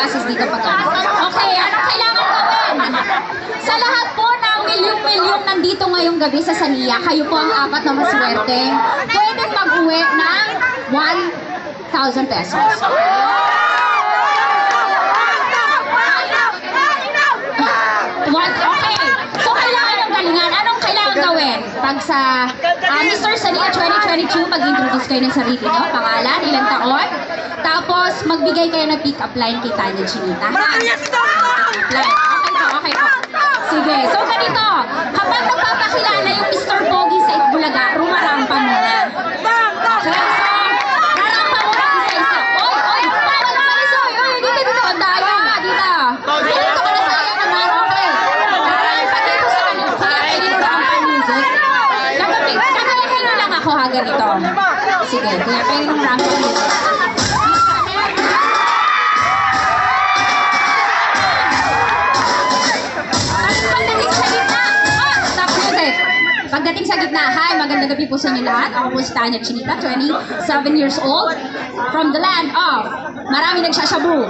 passes dito pag okay, anong kailangan gawin? Sa lahat po ng milyong-milyong nandito ngayong gabi sa Sania, kayo po ang apat na maswerte. Pwedeng mag-uwi ng 1,000 pesos. Okay. So, kailangan yung galingan. Anong kailangan gawin? Pag sa Mr. Sania 2022, mag-introduce kayo ng sarili nyo, pangalan, ilang taon. Tapos, magbigay kayo ng pick-up line kay Tanya Chinita. Okay po. Sige. So, ganito. Kapag nagpapakilala yung Mr. Pogi sa Itbulaga, rumarampa muna. Okay? So, rarampa muna isa-isa. Oy! Bawal umalis, oy! Dito. Ang daya. Dito. Dito ka na sa iyo naman. Okay. Rarampa dito sa kanila. Kaya dito rampa music. Gagawin lang ako ha, ganito. Sige. Kaya kayo ng rampa music. Pagdating sa gitna, hi, magandang gabi po sa inyo lahat. Ako po si Tanya Chinita, 27 years old, from the land of marami nagsashabu.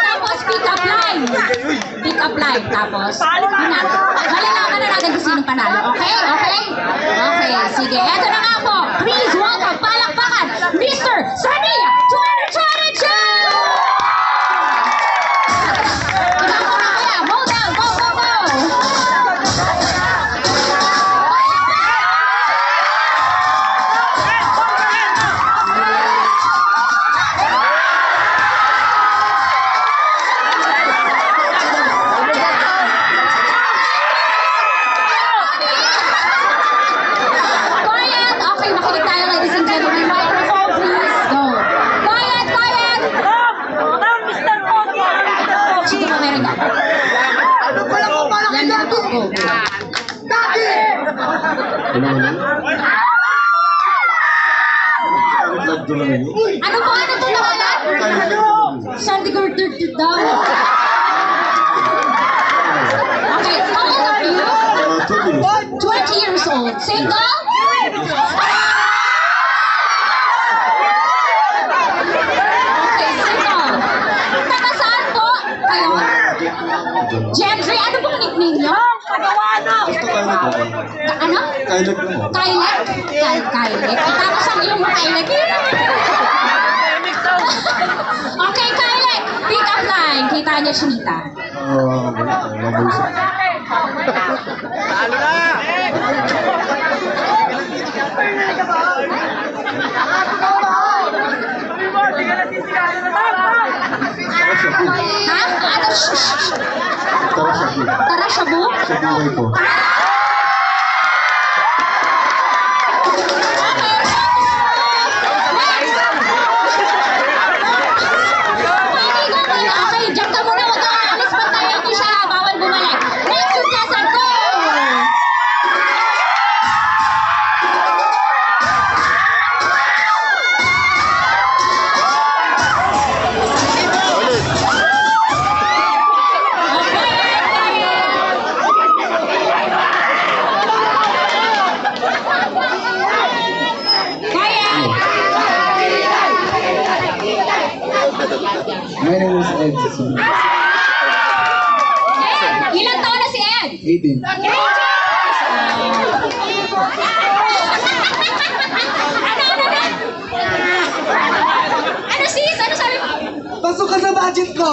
Tapos pick up line. Tapos, malalaman na natin kung sinong panalo. Okay? Sige. Eto na nga po. Please welcome, palakpakan, Mr. Sania 2022! Ano po naman? Sandy Gurtur daw. Okay, how old are you? 20 years old. Single? Okay, single. Taga saan po kayo? Gentry, ano pong nickname niyo? Ano? Kailet. Tapos ang iyong Kailet. Okay, Kailet. Pick up line. Kay Tanya Chinita. Ha? Tara shabu? Shabu po. My name is Ed. Ilang taon na si Ed? 18. Ano sis? Ano sabi mo? Pasok ka sa budget ko!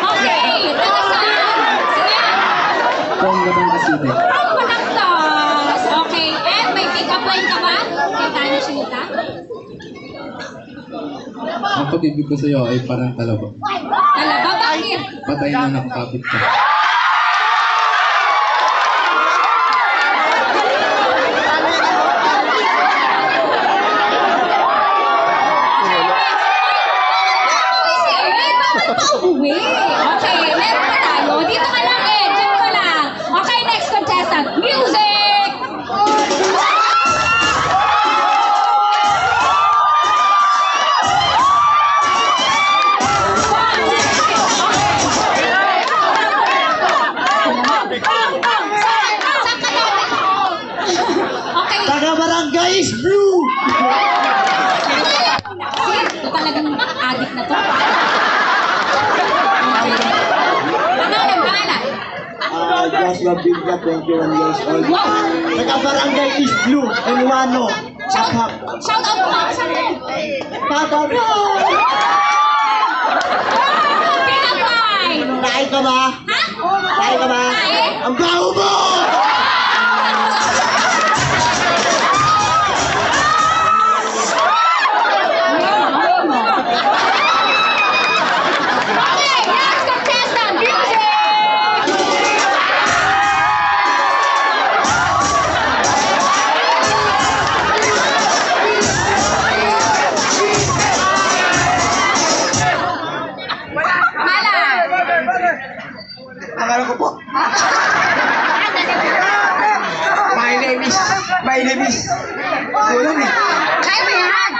Okay, taga saan? Sige. From Batangas City. From Batangas. Okay, Ed, may pick-up line ka ba? Kay Tanya Chinita? Ang pag-ibig ko sa'yo ay parang talaba. Talaba, bakit? Patay na nakakapit ka. Pauwi. Okay, meron pa tayo. Dito ka lang eh. Diyan ka lang. Okay, next contestant. Music! Barangay is blue! Ito talagang addict na to. Pangalan. Joshua Bigla, 21 years old. Wow! Taga-Barangay is blue, Eluano. Shout out mo mga kasama mo. Papa Bro! Pinapay! Kain ka ba? Ha? Kain ka ba? Kain? Ang baho mo! Okay, next contestant, music! Pangalan! Pangalan ko po. My name is... Kulang eh. Kaya mo yan?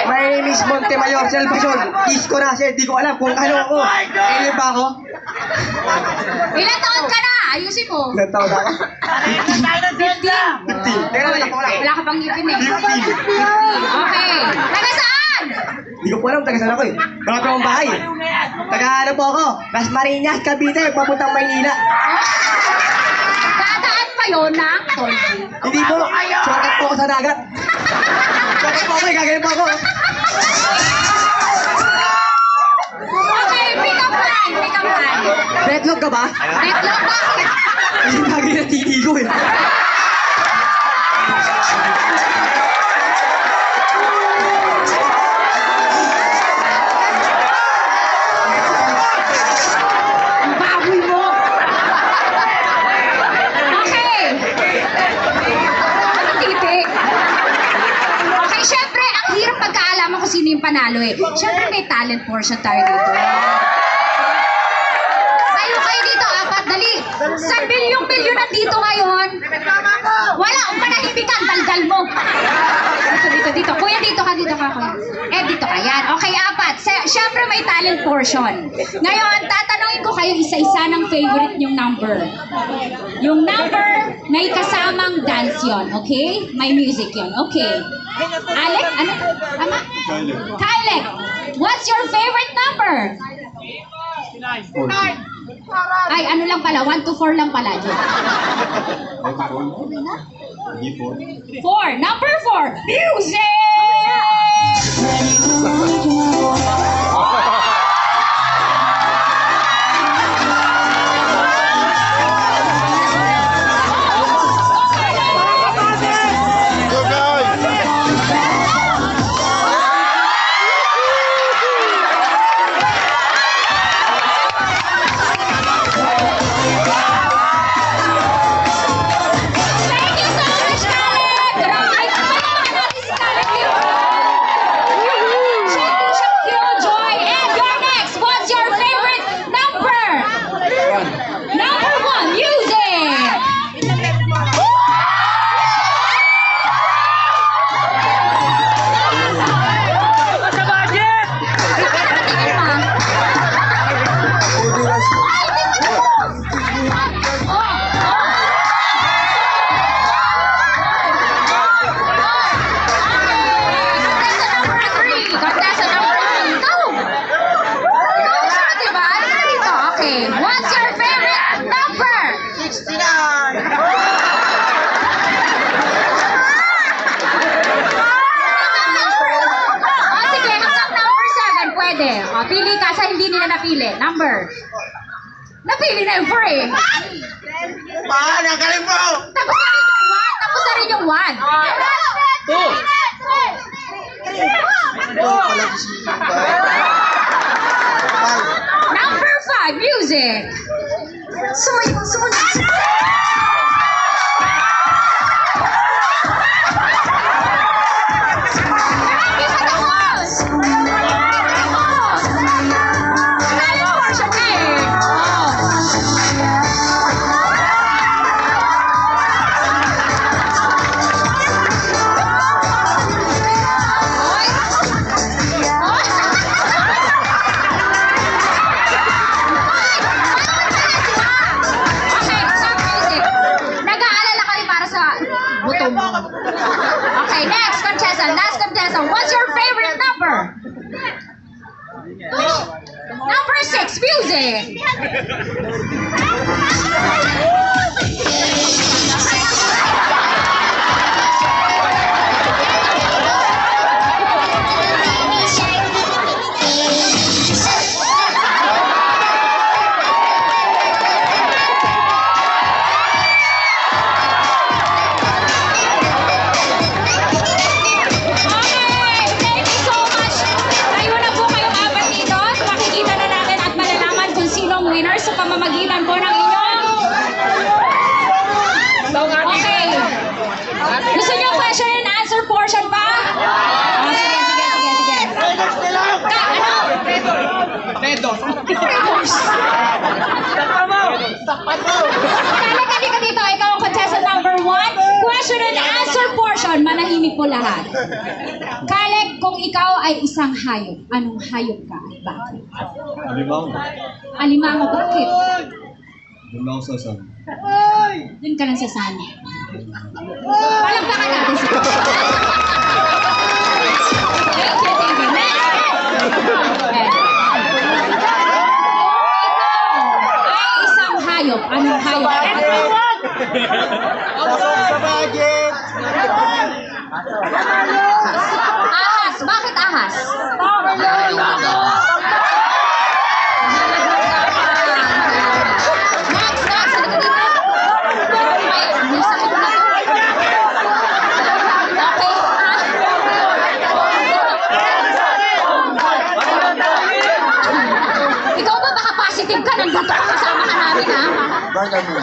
My name is Montemayor Salvacion. Isko na, sir. Di ko alam kung ano ako. Alien ba ako? Ilan taon ka na? Ayusin mo. Ilan taon ako? 15. 15. Teka lang, wala. Wala ka pang ngipin eh. 15. Okay. Taga saan? Di ko po alam, taga saan ako eh. Marami akong bahay. Taga ano po ako? Las Marinas, Cavite, papuntang Maynila. Dadaan pa yun ng Tolby. Hindi po, shortcut po ako sa dagat. Shortcut po ako eh, gagaling po ako. Okay, pick up line. Pick up line. Betlog ka ba? Netlog, bakit? Yung lagi na titi ko eh. Ang baboy mo. Okay. Anong titik? Okay, syempre, ang hirap pagkaalaman kung sino yung panalo eh. Syempre, may talent portion tayo dito. Tayo kayo dito, apat, dali. Sa bilyong-bilyon nandito ngayon, wala, manahimikan, daldal mo. Dito. Kuya, dito ka, kuya. Dito ka, yan. Okay, apat. Syempre, may talent portion. Ngayon, tatanungin ko kayo isa-isa ng favorite nyong number. Yung number, may kasamang dance yon, okay? May music yon, okay. Alec, ano? Tama? Kylek, what's your favorite number? Ay, ano lang pala, 1 to 4 lang pala. 4. Number 4, music! Thank you so much, Khaled! Grabe, palakpakan natin si Khaled Leon. Siya Killjoy. And your next, what's your favorite number? Number 1, music! Tingin pa. Contestant number 3. Ikaw! Ikaw siya, diba? Ikaw dito. Okay. What's your favorite number? 69! Sige, hanggang number 7. Pwede. Pili ka sa hindi nila napili. Number. Napili na yung 4 eh. Paano? Galing mo! Tapos na rin yung 1. Number 5, music. Sumunod. Hindi pa tapos. Talent portion na eh. Tessa, what's your favorite number? Number 6, music. Sa pamamagitan po ng inyong... Okay. Gusto niyo question and answer portion pa? Oh, sige. Ano? Kali dito. Ikaw ang contestant number 1. Question and answer portion. Manahimik po lahat. Kalek, kung ikaw ay isang hayop, anong hayop ka at bakit? Alimango, bakit? Doon ako sa sun. Doon ka lang sa sana. Palagpakan natin si Thank you. Next! Okay. Ikaw ay isang hayop. Anong hayop? Ahas. Bakit ahas? Next. Halika dito. May sakit na to. Okay. Ikaw ba baka positive ka? Nandito ka kasama ka namin, ha? Burger mo.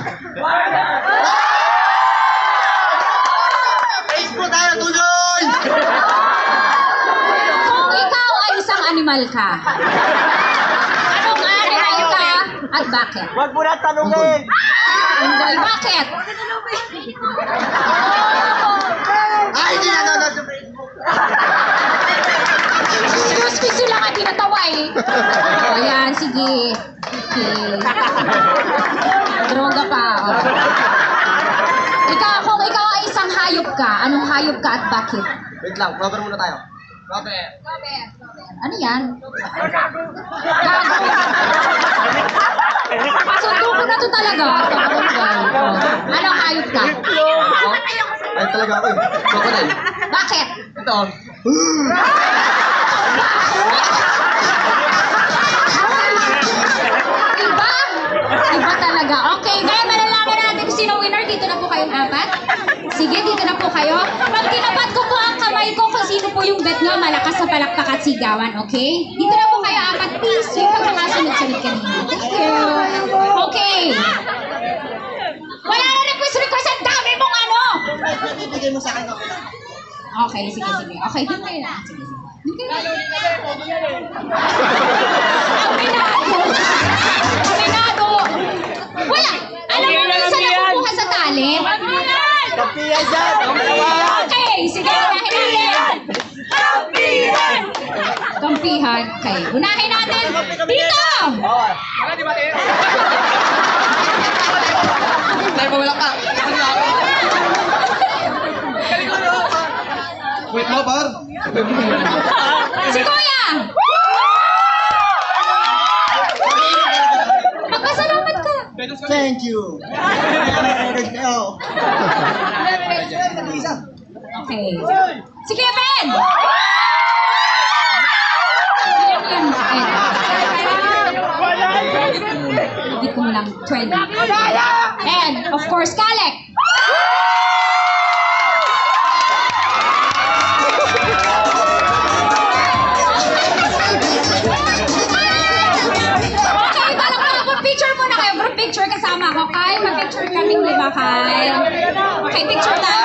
Facebook tayo, tuloy! Kung ikaw ay isang animal ka, anong animal ka at bakit? Huwag mo na tanungin! Unggoy, bakit? Ay, hindi na nanonood sa Facebook! Excuse lang ang tinatawa eh. O yan, sige. Okay. Droga pa. O. Ikaw, kung ikaw ay isang hayop ka, anong hayop ka at bakit? Wait lang, rubber muna tayo. Rubber. Ano yan? Gago. Pasundo ko na to talaga. Anong hayop ka? Ay, talaga ako eh. Crocodile. Bakit? Ito. Iba? Iba talaga. Okay, kaya malalaman natin kung sino winner. Dito na po kayong apat. Sige, dito na po kayo. Pag tinapat ko po ang kamay ko kung sino po yung bet nyo, malakas sa palakpak at sigawan, okay? Dito na po kayo apat, please. Yung pagkakasunod-sunod kanina. Thank you. Okay. Wala na request. Ang dami mong ano! Bibigay mo sa akin ako. Okay, sige. Okay, dun kayo na. Sige. Dun kayo na. Aminado! Wala! Alam mo, minsan nakukuha sa talent. Kapiyan dyan! Okay, sige, unahin natin. Kampihan. Okay, unahin natin. Dito! Dahil pa wala ka. Wait mo, par. Si Kuya! Magpasalamat ka. Thank you. Okay. Si Kevin! Yan. Hindi ko lang 20. And, of course, Kalek! Okay, parang group picture muna kayo. Group picture kasama ko. Kyle, mag-picture kaming lima, Kyle. Okay, picture tayo.